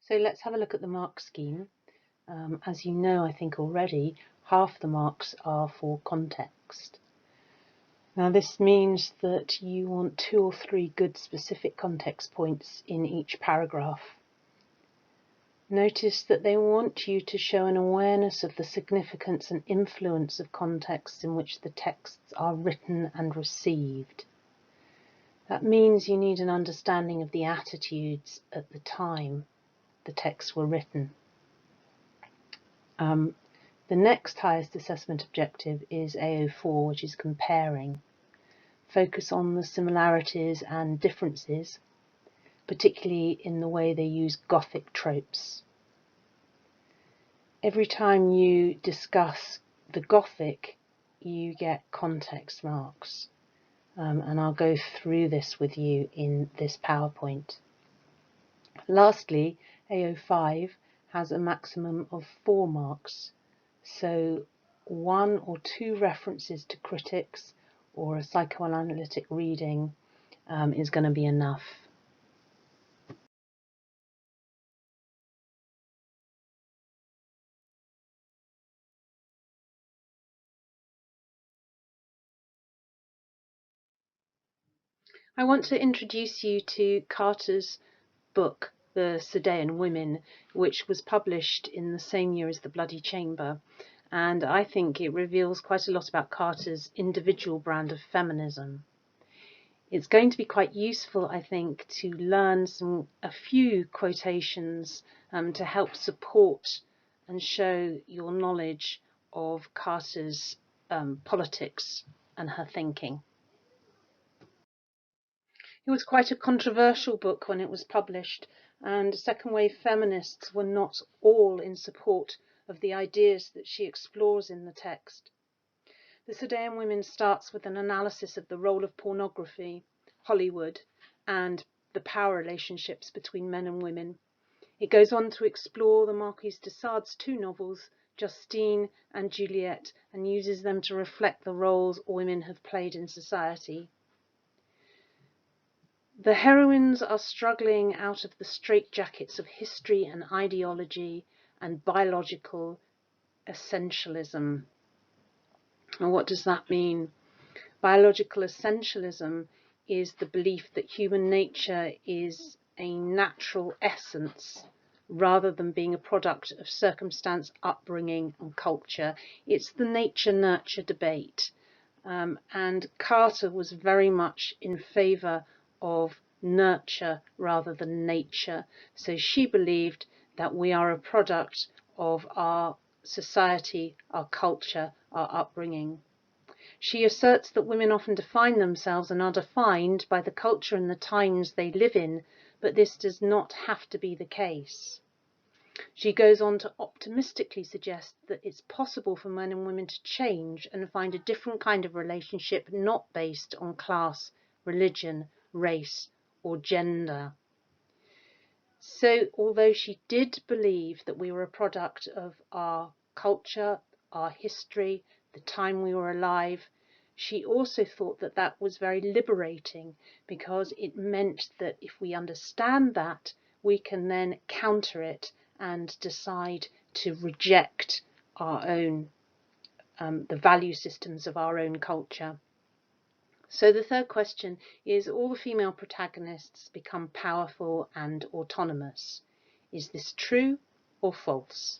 So let's have a look at the mark scheme. As you know, I think already, half the marks are for context. Now this means that you want 2 or 3 good specific context points in each paragraph. Notice that they want you to show an awareness of the significance and influence of contexts in which the texts are written and received. That means you need an understanding of the attitudes at the time the texts were written. The next highest assessment objective is AO4, which is comparing. Focus on the similarities and differences, particularly in the way they use Gothic tropes. Every time you discuss the Gothic, you get context marks. And I'll go through this with you in this PowerPoint. Lastly, AO5 has a maximum of 4 marks. So 1 or 2 references to critics or a psychoanalytic reading is going to be enough. I want to introduce you to Carter's book, The Sadean Women, which was published in the same year as The Bloody Chamber. And I think it reveals quite a lot about Carter's individual brand of feminism. It's going to be quite useful, I think, to learn a few quotations to help support and show your knowledge of Carter's politics and her thinking. It was quite a controversial book when it was published, and second wave feminists were not all in support of the ideas that she explores in the text. The Sadean Women starts with an analysis of the role of pornography, Hollywood, and the power relationships between men and women. It goes on to explore the Marquis de Sade's 2 novels, Justine and Juliet, and uses them to reflect the roles women have played in society. The heroines are struggling out of the straitjackets of history and ideology and biological essentialism. And what does that mean? Biological essentialism is the belief that human nature is a natural essence rather than being a product of circumstance, upbringing and culture. It's the nature-nurture debate. And Carter was very much in favour of nurture rather than nature. So she believed that we are a product of our society, our culture, our upbringing. She asserts that women often define themselves and are defined by the culture and the times they live in, but this does not have to be the case. She goes on to optimistically suggest that it's possible for men and women to change and find a different kind of relationship not based on class, religion, race or gender. So although she did believe that we were a product of our culture, our history, the time we were alive, she also thought that that was very liberating, because it meant that if we understand that, we can then counter it and decide to reject our own, the value systems of our own culture. So the third question is, all the female protagonists become powerful and autonomous. Is this true or false?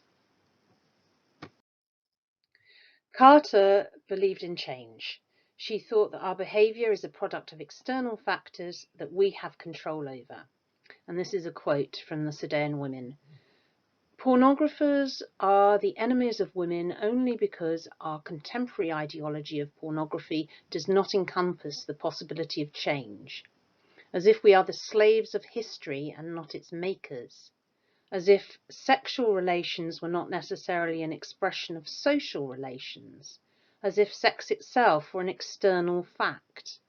Carter believed in change. She thought that our behaviour is a product of external factors that we have control over. And this is a quote from the Sadean Women. Pornographers are the enemies of women only because our contemporary ideology of pornography does not encompass the possibility of change, as if we are the slaves of history and not its makers, as if sexual relations were not necessarily an expression of social relations, as if sex itself were an external fact.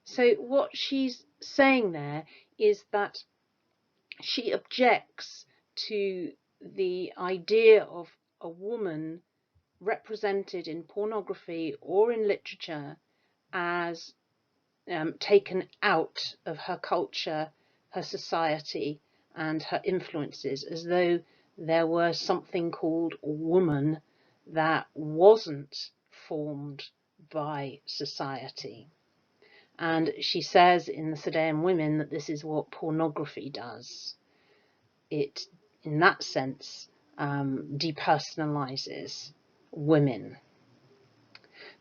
So what she's saying there is that she objects to the idea of a woman represented in pornography or in literature as taken out of her culture, her society, and her influences, as though there were something called woman that wasn't formed by society. And she says in the Sadean Women that this is what pornography does. It, in that sense, depersonalizes women.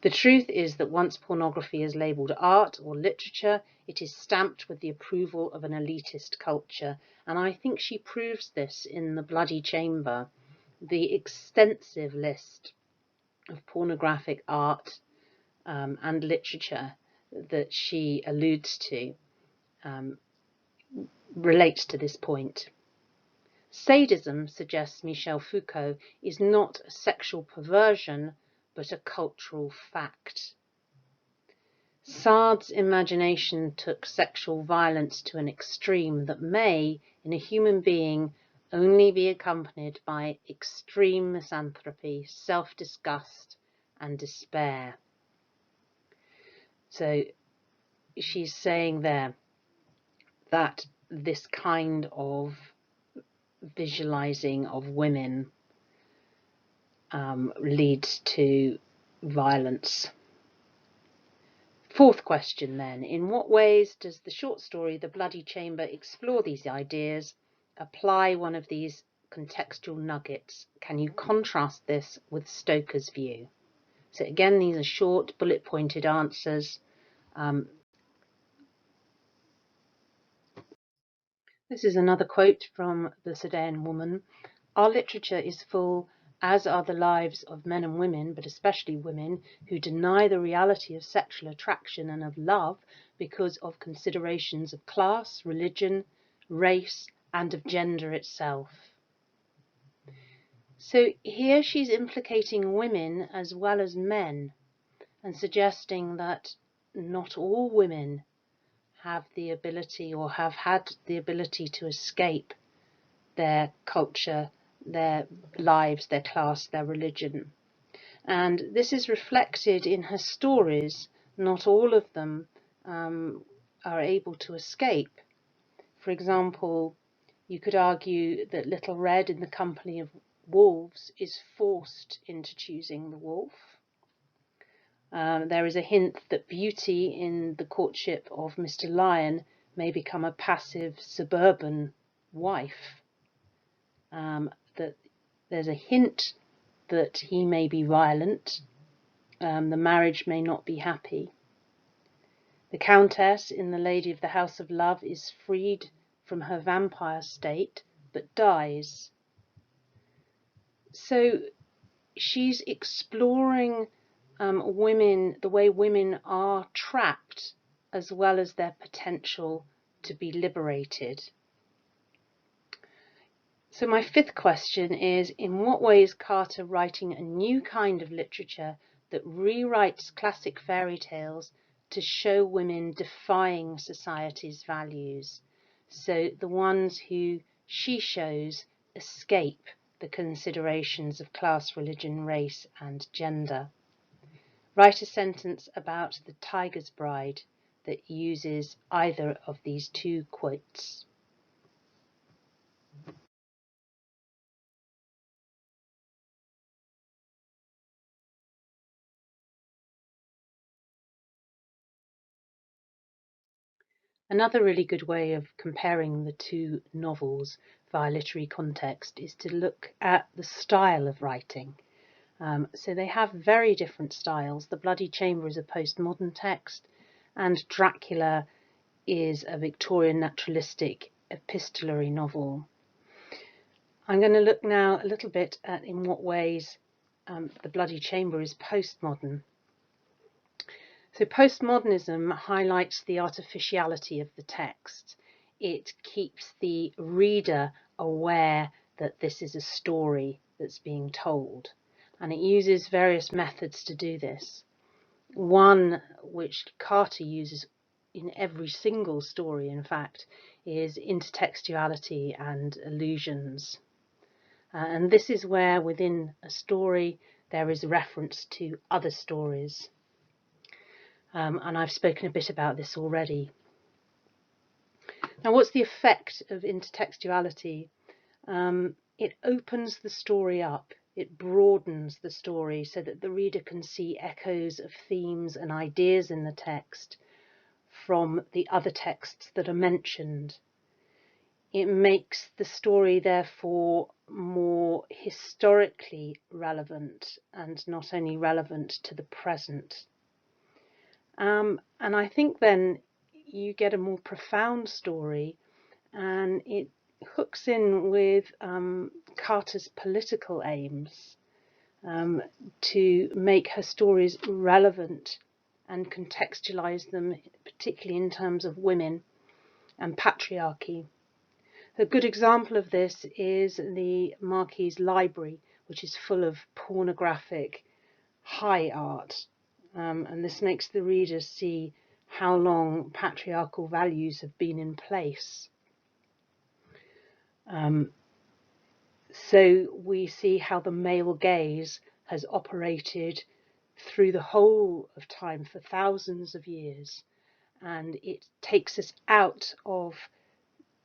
The truth is that once pornography is labelled art or literature, it is stamped with the approval of an elitist culture. And I think she proves this in the Bloody Chamber, the extensive list of pornographic art and literature that she alludes to relates to this point. Sadism, suggests Michel Foucault, is not a sexual perversion, but a cultural fact. Sade's imagination took sexual violence to an extreme that may, in a human being, only be accompanied by extreme misanthropy, self-disgust, and despair. So she's saying there that this kind of visualizing of women leads to violence. Fourth question then, in what ways does the short story The Bloody Chamber explore these ideas, apply one of these contextual nuggets? Can you contrast this with Stoker's view? So again, these are short, bullet-pointed answers. This is another quote from the Sadean Woman. Our literature is full, as are the lives of men and women, but especially women, who deny the reality of sexual attraction and of love because of considerations of class, religion, race, and of gender itself. So here she's implicating women as well as men and suggesting that not all women have the ability or have had the ability to escape their culture, their lives, their class, their religion. And this is reflected in her stories. Not all of them are able to escape. For example, you could argue that Little Red in the Company of Wolves is forced into choosing the wolf. There is a hint that Beauty in the courtship of Mr. Lion may become a passive suburban wife. That there's a hint that he may be violent. The marriage may not be happy. The Countess in The Lady of the House of Love is freed from her vampire state, but dies. So she's exploring women, the way women are trapped, as well as their potential to be liberated. So my fifth question is, in what way is Carter writing a new kind of literature that rewrites classic fairy tales to show women defying society's values? So the ones who she shows escape the considerations of class, religion, race, and gender. Write a sentence about The Tiger's Bride that uses either of these two quotes. Another really good way of comparing the two novels via literary context is to look at the style of writing. So they have very different styles. The Bloody Chamber is a postmodern text, and Dracula is a Victorian naturalistic epistolary novel. I'm going to look now a little bit at in what ways The Bloody Chamber is postmodern. So postmodernism highlights the artificiality of the text. It keeps the reader aware that this is a story that's being told, and it uses various methods to do this. One which Carter uses in every single story, in fact, is intertextuality and allusions. And this is where within a story there is reference to other stories. And I've spoken a bit about this already. Now, what's the effect of intertextuality? It opens the story up. It broadens the story so that the reader can see echoes of themes and ideas in the text from the other texts that are mentioned. It makes the story, therefore, more historically relevant and not only relevant to the present. And I think then you get a more profound story, and it hooks in with Carter's political aims to make her stories relevant and contextualize them, particularly in terms of women and patriarchy. A good example of this is the Marquis' library, which is full of pornographic high art, and this makes the reader see how long patriarchal values have been in place. So we see how the male gaze has operated through the whole of time for thousands of years, and it takes us out of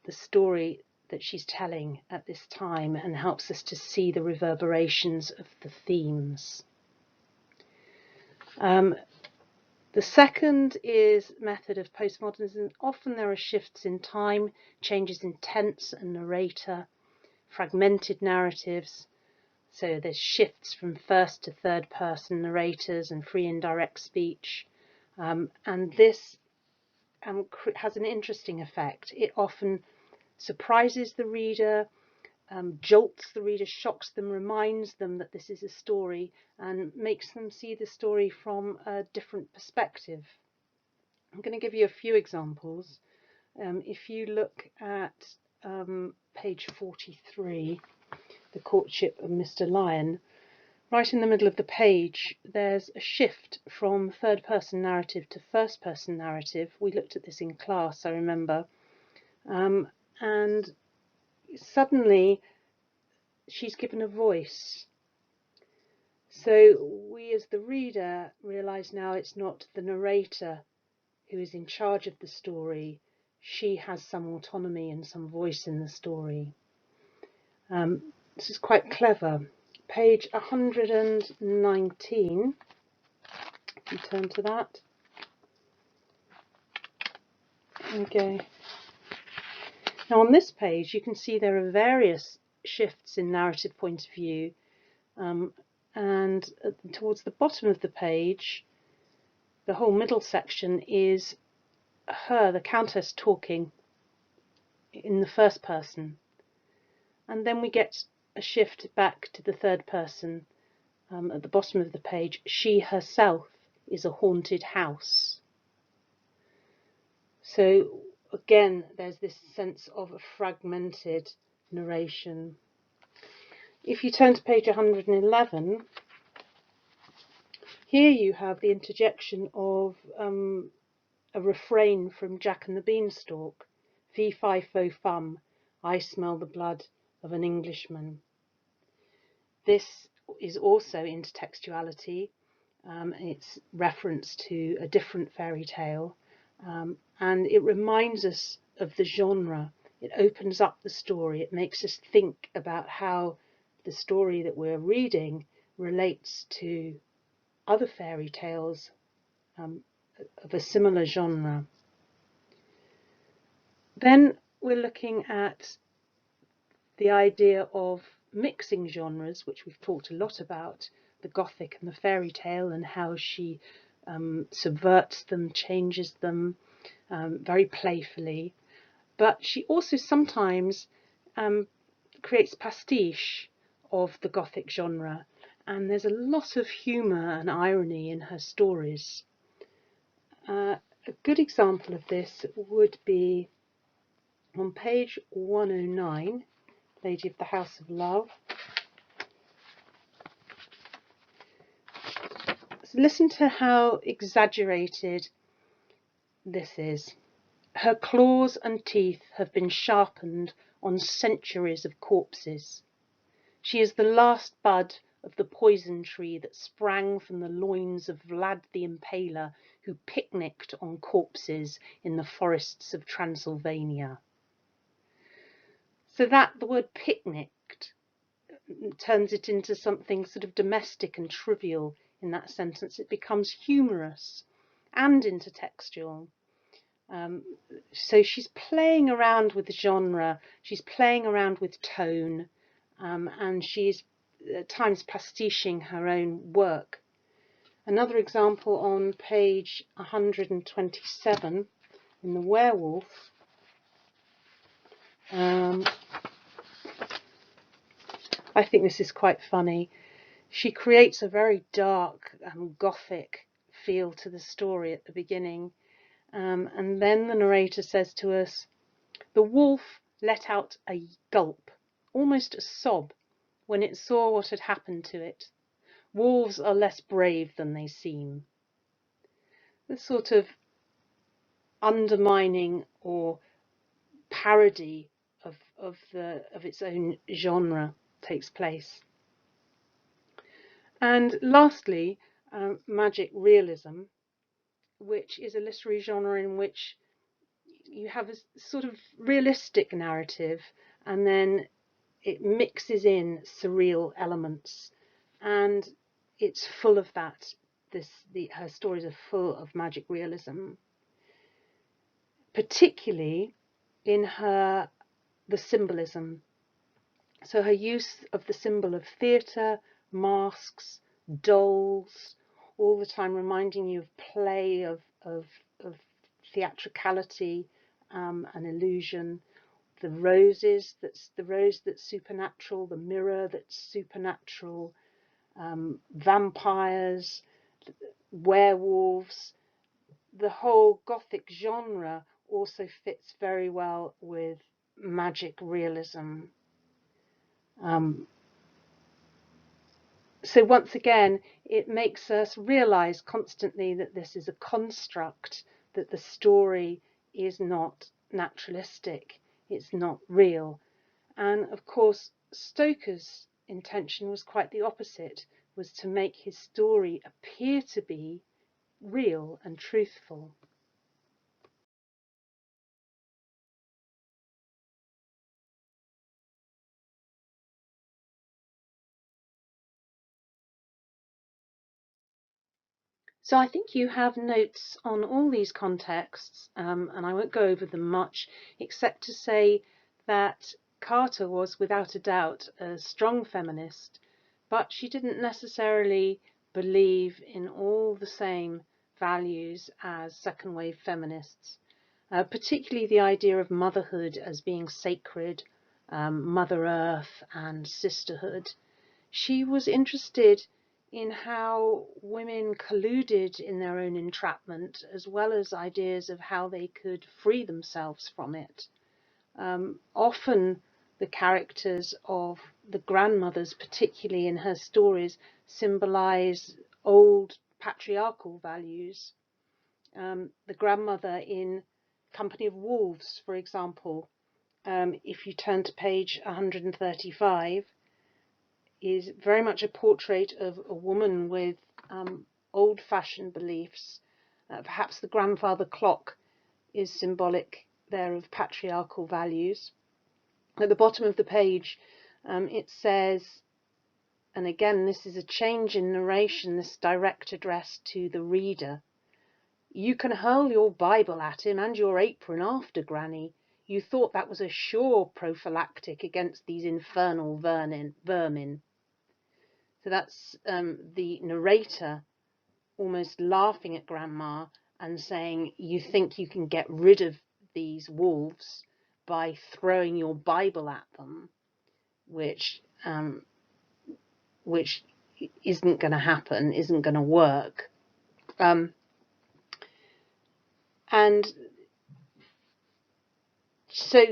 the story that she's telling at this time and helps us to see the reverberations of the themes. The second is method of postmodernism. Often there are shifts in time, changes in tense and narrator, fragmented narratives. So there's shifts from first to third person narrators and free indirect speech. And this has an interesting effect. It often surprises the reader, jolts the reader, shocks them, reminds them that this is a story, and makes them see the story from a different perspective. I'm going to give you a few examples. If you look at page 43, The Courtship of Mr. Lyon, right in the middle of the page, there's a shift from third-person narrative to first-person narrative. We looked at this in class, I remember. And suddenly, she's given a voice. So we as the reader realise now it's not the narrator who is in charge of the story. She has some autonomy and some voice in the story. This is quite clever. Page 119, if you turn to that. Okay. Now on this page you can see there are various shifts in narrative point of view, and towards the bottom of the page, the whole middle section is her, the Countess, talking in the first person, and then we get a shift back to the third person. At the bottom of the page, she herself is a haunted house. So again, there's this sense of a fragmented narration. If you turn to page 111, here you have the interjection of a refrain from Jack and the Beanstalk. Fee fi fo fum, I smell the blood of an Englishman. This is also intertextuality. It's reference to a different fairy tale, and it reminds us of the genre. It opens up the story. It makes us think about how the story that we're reading relates to other fairy tales of a similar genre. Then we're looking at the idea of mixing genres, which we've talked a lot about, the Gothic and the fairy tale, and how she subverts them, changes them very playfully. But she also sometimes creates pastiche of the Gothic genre, and there's a lot of humour and irony in her stories. A good example of this would be on page 109, Lady of the House of Love. So listen to how exaggerated this is. Her claws and teeth have been sharpened on centuries of corpses. She is the last bud of the poison tree that sprang from the loins of Vlad the Impaler, who picnicked on corpses in the forests of Transylvania. So that the word picnicked turns it into something sort of domestic and trivial in that sentence. It becomes humorous and intertextual. So she's playing around with genre, she's playing around with tone, and she's at times pastiching her own work. Another example on page 127 in The Werewolf. I think this is quite funny. She creates a very dark Gothic feel to the story at the beginning. And then the narrator says to us, "The wolf let out a gulp, almost a sob, when it saw what had happened to it. Wolves are less brave than they seem." This sort of undermining or parody of its own genre takes place. And lastly, magic realism, which is a literary genre in which you have a sort of realistic narrative and then it mixes in surreal elements, and it's full of that. Her stories are full of magic realism, particularly in the symbolism. So her use of the symbol of theatre, masks, dolls, all the time reminding you of play, of theatricality, and illusion. The roses, that's the rose that's supernatural, the mirror that's supernatural, vampires, werewolves. The whole Gothic genre also fits very well with magic realism. So once again, it makes us realize constantly that this is a construct, that the story is not naturalistic, it's not real. And of course, Stoker's intention was quite the opposite, was to make his story appear to be real and truthful. So I think you have notes on all these contexts, and I won't go over them much, except to say that Carter was without a doubt a strong feminist, but she didn't necessarily believe in all the same values as second wave feminists, particularly the idea of motherhood as being sacred, Mother Earth and sisterhood. She was interested in how women colluded in their own entrapment, as well as ideas of how they could free themselves from it. Often the characters of the grandmothers, particularly in her stories, symbolize old patriarchal values. The grandmother in Company of Wolves, for example, if you turn to page 135, is very much a portrait of a woman with old-fashioned beliefs. Perhaps the grandfather clock is symbolic there of patriarchal values. At the bottom of the page, it says, and again this is a change in narration, this direct address to the reader, "You can hurl your Bible at him and your apron after, Granny. You thought that was a sure prophylactic against these infernal vermin." So that's the narrator almost laughing at Grandma and saying, "You think you can get rid of these wolves by throwing your Bible at them," which isn't going to happen, isn't going to work. And so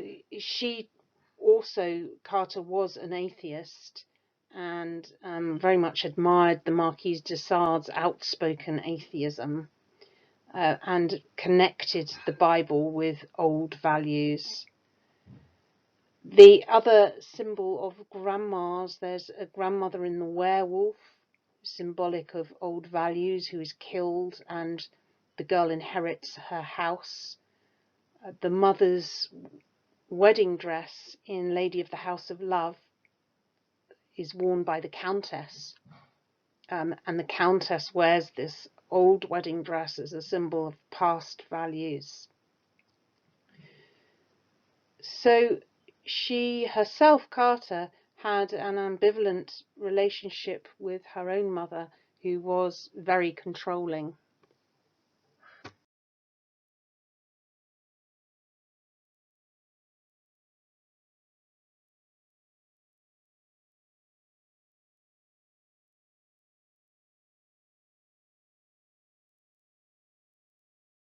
Carter was an atheist, and very much admired the Marquis de Sade's outspoken atheism, and connected the Bible with old values. The other symbol of grandmas, there's a grandmother in The Werewolf, symbolic of old values, who is killed and the girl inherits her house. The mother's wedding dress in Lady of the House of Love is worn by the Countess, and the Countess wears this old wedding dress as a symbol of past values. So she herself, Carter, had an ambivalent relationship with her own mother, who was very controlling.